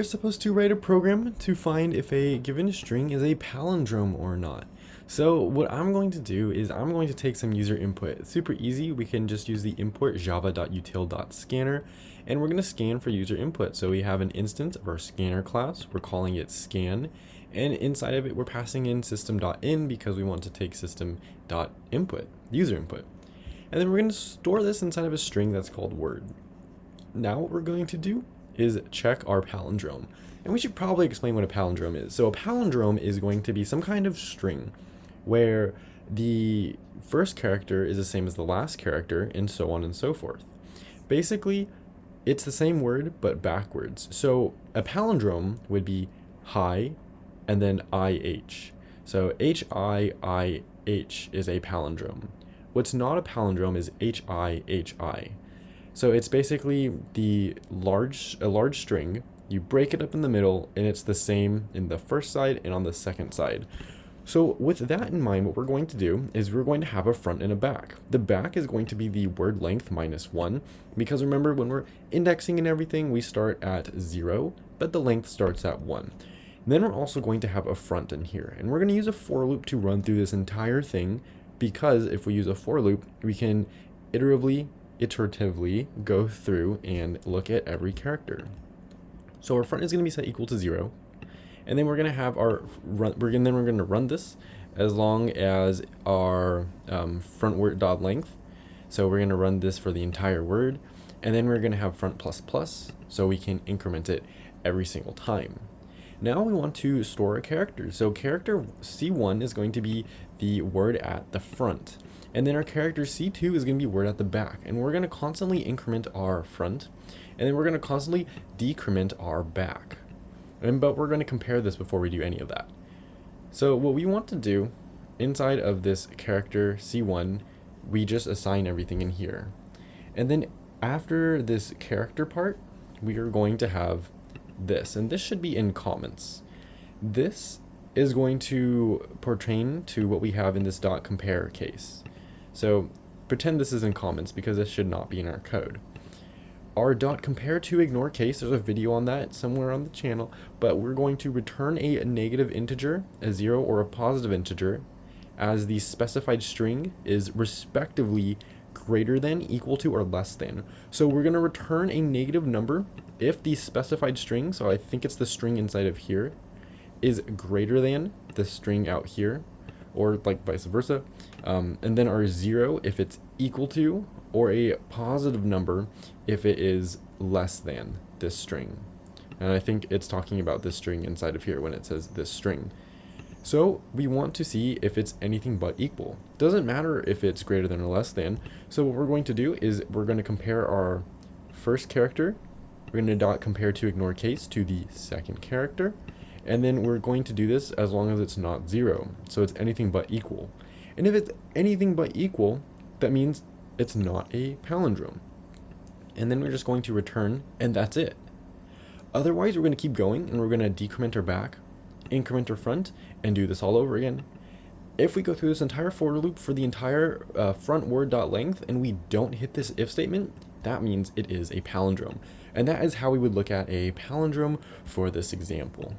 You're supposed to write a program to find if a given string is a palindrome or not. So what I'm going to do is I'm going to take some user input. It's super easy. We can just use the import java.util.scanner and we're going to scan for user input. So we have an instance of our scanner class. We're calling it scan, and inside of it we're passing in system.in because we want to take system.input, user input. And then we're going to store this inside of a string that's called word. Now what we're going to do is check our palindrome. And we should probably explain what a palindrome is. So a palindrome is going to be some kind of string where the first character is the same as the last character and so on and so forth. Basically, it's the same word but backwards. So a palindrome would be hi and then IH. So HIIH is a palindrome. What's not a palindrome is HIHI. So it's basically a large string. You break it up in the middle and it's the same in the first side and on the second side. So with that in mind, what we're going to do is we're going to have a front and a back. The back is going to be the word length minus 1, because remember when we're indexing and everything, we start at 0, but the length starts at 1. And then we're also going to have a front in here, and we're going to use a for loop to run through this entire thing, because if we use a for loop, we can iteratively go through and look at every character. So our front is going to be set equal to 0, and then we're going to have our run. We're going to run this as long as our front word dot length. So we're going to run this for the entire word, and then we're going to have front plus plus, so we can increment it every single time. Now we want to store a character. So character C1 is going to be the word at the front. And then our character C2 is going to be word at the back. And we're going to constantly increment our front. And then we're going to constantly decrement our back. But we're going to compare this before we do any of that. So what we want to do inside of this character C1, we just assign everything in here. And then after this character part, we are going to have this. And this should be in comments. This is going to pertain to what we have in this dot compare case. So pretend this is in comments because this should not be in our code. Our dot compare to ignore case, there's a video on that somewhere on the channel, but we're going to return a negative integer, a 0, or a positive integer, as the specified string is respectively greater than, equal to, or less than. So we're going to return a negative number if the specified string, so I think it's the string inside of here, is greater than the string out here, or like vice versa. And then our 0 if it's equal to, or a positive number if it is less than this string. And I think it's talking about this string inside of here when it says this string. So we want to see if it's anything but equal. Doesn't matter if it's greater than or less than. So what we're going to do is we're going to compare our first character. We're going to dot compare to ignore case to the second character. And then we're going to do this as long as it's not 0. So it's anything but equal. And if it's anything but equal, that means it's not a palindrome. And then we're just going to return, and that's it. Otherwise, we're going to keep going, and we're going to decrement our back, increment our front, and do this all over again. If we go through this entire for loop for the entire front word dot length, and we don't hit this if statement, that means it is a palindrome. And that is how we would look at a palindrome for this example.